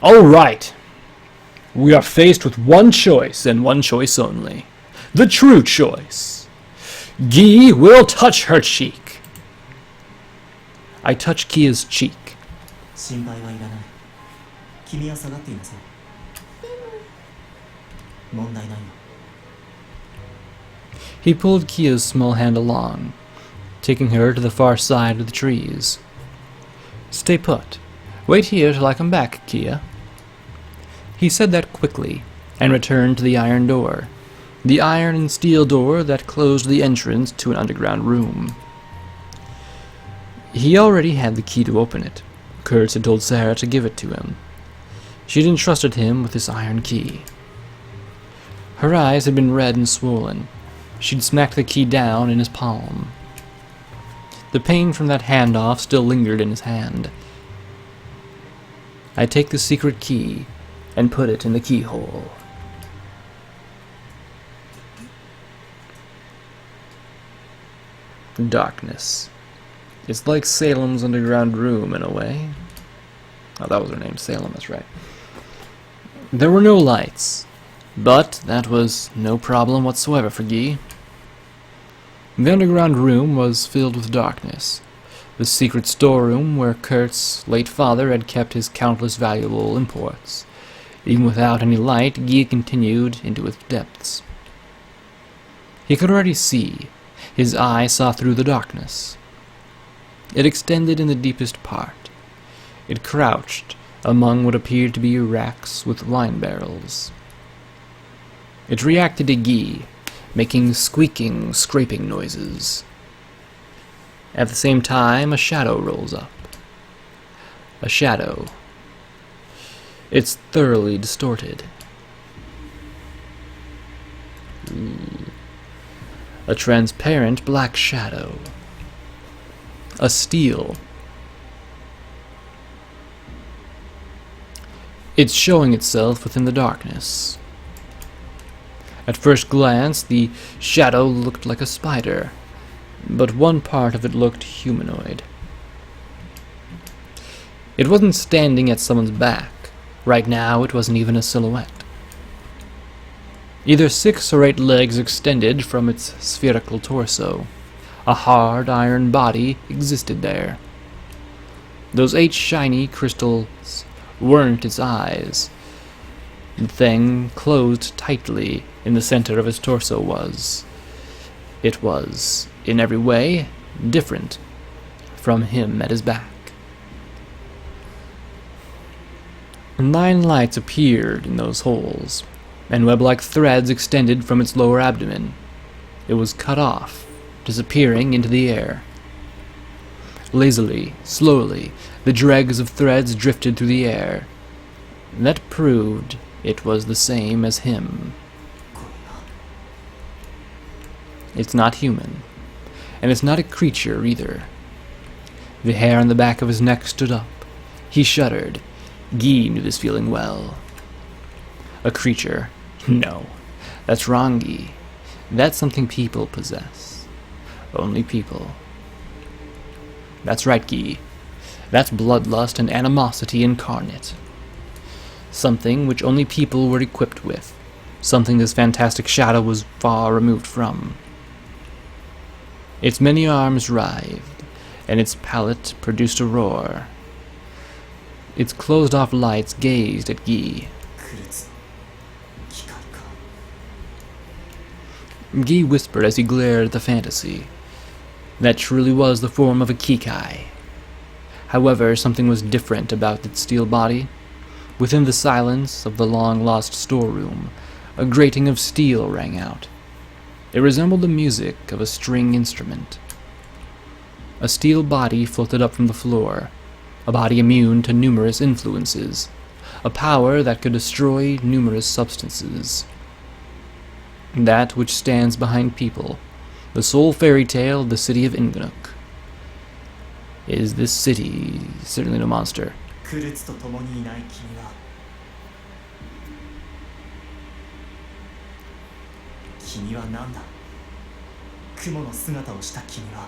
Alright. We are faced with one choice and one choice only. The true choice. Guy will touch her cheek. I touch Kia's cheek. 心配はいらない。君は下がっていなさい。問題ないよ。 He pulled Kia's small hand along, taking her to the far side of the trees. Stay put. Wait here till I come back, Kia. He said that quickly, and returned to the iron door, the iron and steel door that closed the entrance to an underground room. He already had the key to open it. Kurtz had told Sarah to give it to him. She'd entrusted him with this iron key. Her eyes had been red and swollen. She'd smacked the key down in his palm. The pain from that handoff still lingered in his hand. I take the secret key and put it in the keyhole. Darkness. It's like Salem's underground room in a way. Oh, that was her name, Salem, that's right. There were no lights, but that was no problem whatsoever for Guy. The underground room was filled with darkness, the secret storeroom where Kurt's late father had kept his countless valuable imports. Even without any light, Guy continued into its depths. He could already see. His eye saw through the darkness. It extended in the deepest part. It crouched among what appeared to be racks with wine barrels. It reacted to Guy, making squeaking, scraping noises. At the same time, a shadow rolls up. A shadow. It's thoroughly distorted. A transparent black shadow. A steel. It's showing itself within the darkness. At first glance, the shadow looked like a spider, but one part of it looked humanoid. It wasn't standing at someone's back. Right now, it wasn't even a silhouette. Either 6 or 8 legs extended from its spherical torso. A hard iron body existed there. Those 8 shiny crystals weren't its eyes. The thing closed tightly in the center of his torso was. It was, in every way, different from him at his back. 9 lights appeared in those holes, and web-like threads extended from its lower abdomen. It was cut off, disappearing into the air. Lazily, slowly, the dregs of threads drifted through the air. That proved it was the same as him. It's not human, and it's not a creature either. The hair on the back of his neck stood up. He shuddered. Guy knew this feeling well. A creature? No. That's wrong, Guy. That's something people possess. Only people. That's right, Guy. That's bloodlust and animosity incarnate. Something which only people were equipped with. Something this fantastic shadow was far removed from. Its many arms writhed, and its palate produced a roar. Its closed-off lights gazed at Guy. Guy whispered as he glared at the fantasy. That truly was the form of a Kikai. However, something was different about its steel body. Within the silence of the long-lost storeroom, a grating of steel rang out. It resembled the music of a string instrument. A steel body floated up from the floor, a body immune to numerous influences, a power that could destroy numerous substances. That which stands behind people, the sole fairy tale of the city of Inganock. Is this city certainly no monster? クルツと共にいない君は君は何だ雲の姿をした君は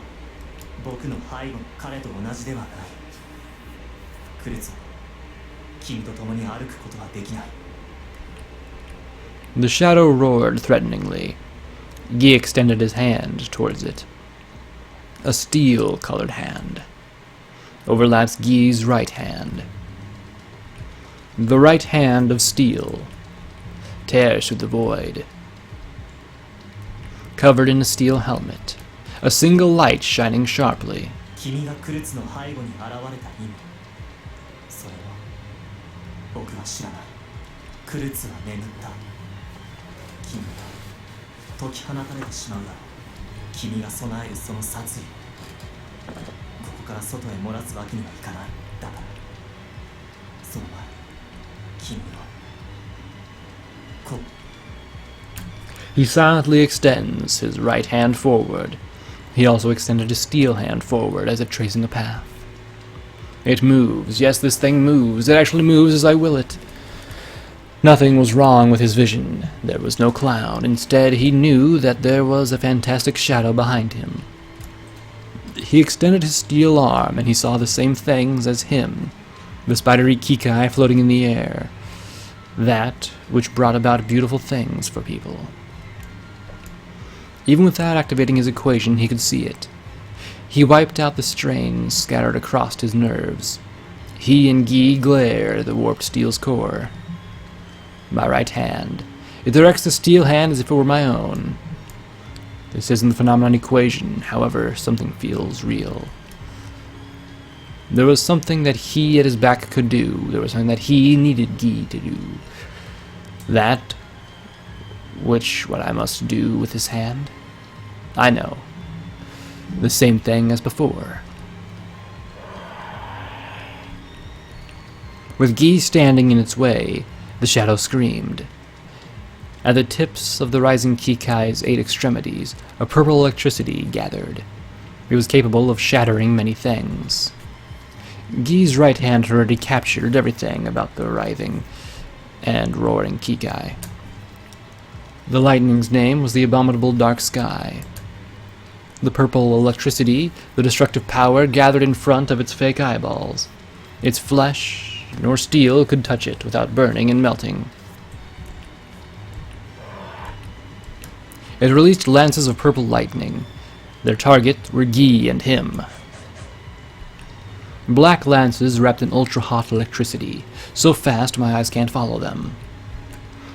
僕の背後の彼と同じではないクルツ君と共に歩くことはできない。 The shadow roared threateningly. Guy extended his hand towards it. A steel-colored hand overlaps Guy's right hand. The right hand of steel tears through the void. Covered in a steel helmet, a single light shining sharply. 君がクルツの背後に現れた意味、それは僕は知らない。クルツは眠った。君が解き放たれてしまうだろう。君が備えるその殺意、ここから外へ漏らすわけにはいかない。だからその前、君はこう。 He silently extends his right hand forward. He also extended his steel hand forward as if tracing a path. It moves. Yes, this thing moves. It actually moves as I will it. Nothing was wrong with his vision. There was no cloud. Instead, he knew that there was a fantastic shadow behind him. He extended his steel arm, and he saw the same things as him, the spidery Kikai floating in the air, that which brought about beautiful things for people. Even without activating his equation, he could see it. He wiped out the strains scattered across his nerves. He and Guy glared at the warped steel's core. My right hand. It directs the steel hand as if it were my own. This isn't the phenomenon equation, however, something feels real. There was something that he at his back could do. There was something that he needed Guy to do. That what I must do with his hand? I know. The same thing as before. With Guy standing in its way, the shadow screamed. At the tips of the rising Kikai's 8 extremities, a purple electricity gathered. It was capable of shattering many things. Guy's right hand had already captured everything about the writhing and roaring Kikai. The lightning's name was the abominable dark sky. The purple electricity, the destructive power, gathered in front of its fake eyeballs. Its flesh nor steel could touch it without burning and melting. It released lances of purple lightning. Their target were Guy and him. Black lances wrapped in ultra-hot electricity, so fast my eyes can't follow them.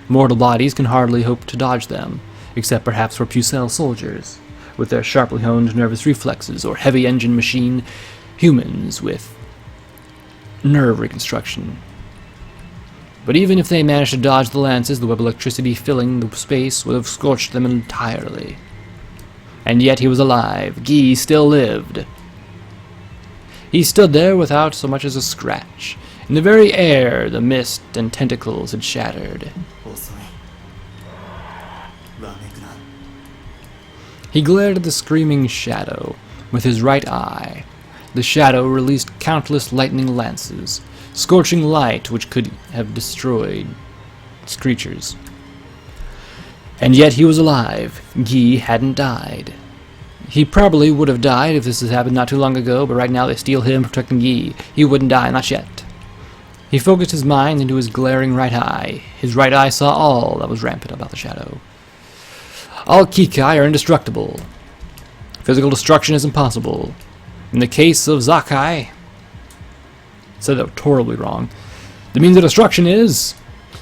Mortal bodies can hardly hope to dodge them, except perhaps for Pucelle soldiers, with their sharply honed nervous reflexes, or heavy engine machine humans with nerve reconstruction. But even if they managed to dodge the lances, the web electricity filling the space would have scorched them entirely. And yet he was alive. Guy still lived. He stood there without so much as a scratch. In the very air, the mist and tentacles had shattered. He glared at the screaming shadow with his right eye. The shadow released countless lightning lances, scorching light which could have destroyed its creatures. And yet he was alive. Guy hadn't died. He probably would have died if this had happened not too long ago, but right now they steal him, protecting Guy. He wouldn't die, not yet. He focused his mind into his glaring right eye. His right eye saw all that was rampant about the shadow. All Kikai are indestructible. Physical destruction is impossible. In the case of Zakai, said that horribly wrong, the means of destruction is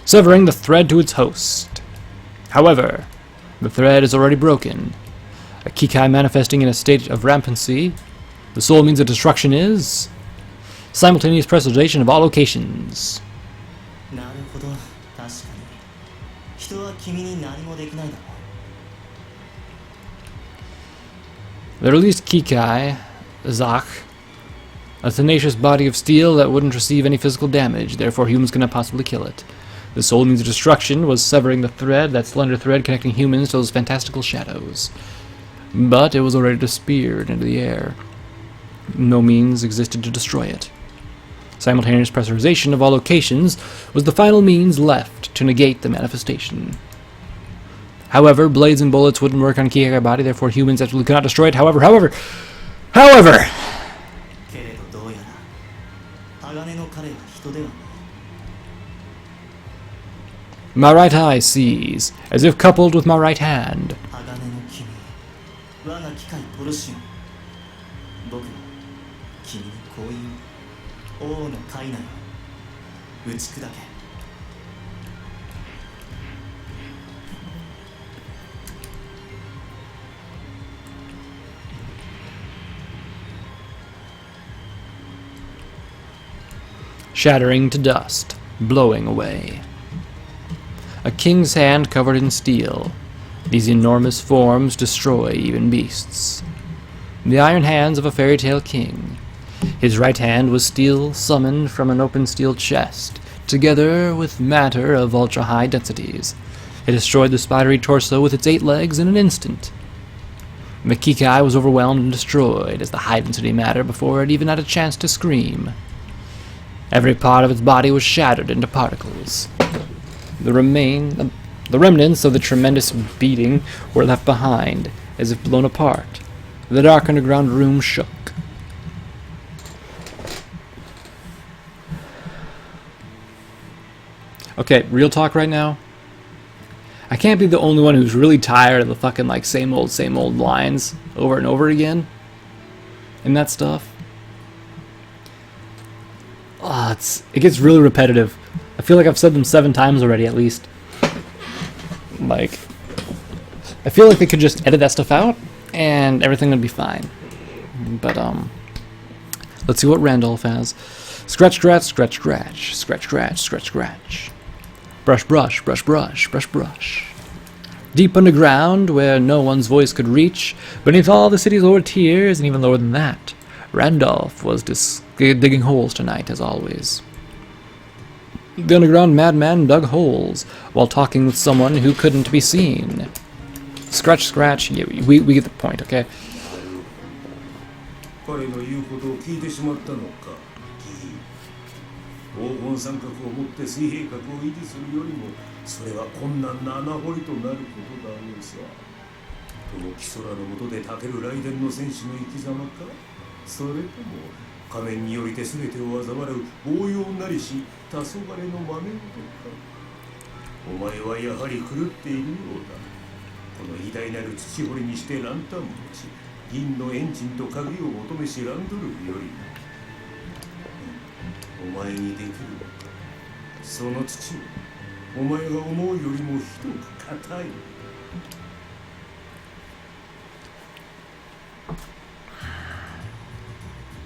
severing the thread to its host. However, the thread is already broken. A Kikai manifesting in a state of rampancy, the sole means of destruction is simultaneous preservation of all locations. The released Kikai, Zak, a tenacious body of steel that wouldn't receive any physical damage, therefore humans could not possibly kill it. The sole means of destruction was severing the thread, that slender thread connecting humans to those fantastical shadows. But it was already speared into the air. No means existed to destroy it. Simultaneous pressurization of all locations was the final means left to negate the manifestation. However, blades and bullets wouldn't work on a Kikai body, therefore humans absolutely could not destroy it. However! My right eye sees, as if coupled with my right hand. 鋼の君我が機械トロシオン僕は君にこういう王のカイナよ打ち砕け Shattering to dust, blowing away. A king's hand covered in steel. These enormous forms destroy even beasts. The iron hands of a fairy tale king. His right hand was steel summoned from an open steel chest, together with matter of ultra-high densities. It destroyed the spidery torso with its 8 legs in an instant. The Kikai was overwhelmed and destroyed as the high-density matter before it even had a chance to scream. Every part of its body was shattered into particles. The remnants of the tremendous beating were left behind, as if blown apart. The dark underground room shook. Okay, real talk right now. I can't be the only one who's really tired of the fucking like same old lines over and over again. And that stuff. It gets really repetitive. I feel like I've said them 7 times already, at least. Like, I feel like they could just edit that stuff out, and everything would be fine. But, let's see what Randolph has. Scratch, scratch, scratch, scratch. Scratch, scratch, scratch, scratch. Brush, brush, brush, brush, brush, brush. Deep underground, where no one's voice could reach, beneath all the city's lower tiers, and even lower than that, Randolph was digging holes tonight, as always. The underground madman dug holes while talking with someone who couldn't be seen. Scratch, scratch. Yeah, we get the point, okay? 彼の言うことを聞いてしまったのか。黄金三角を持って水平角を維持するよりも、それは困難な穴掘りとなることだろうさ。この基空の下でたける雷電の戦士の生き様か。それとも仮面によりて全てを嘲笑う応用なりし黄昏の豆事か。お前はやはり狂っているようだ。この偉大なる土掘りにしてランタン持ち、銀のエンジンと鍵を求めしランドルフよりも、お前にできるのか。その土はお前が思うよりもひどく硬い。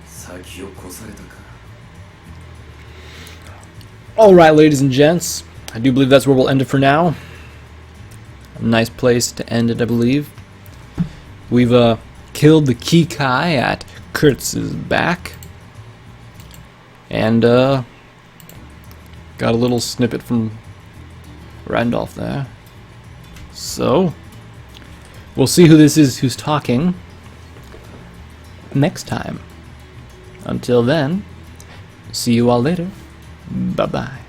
先を越されたか。 Alright, ladies and gents. I do believe that's where we'll end it for now. A nice place to end it, I believe. We've killed the Kikai at Kurtz's back. And got a little snippet from Randolph there. So, we'll see who this is who's talking next time. Until then, see you all later. Bye-bye.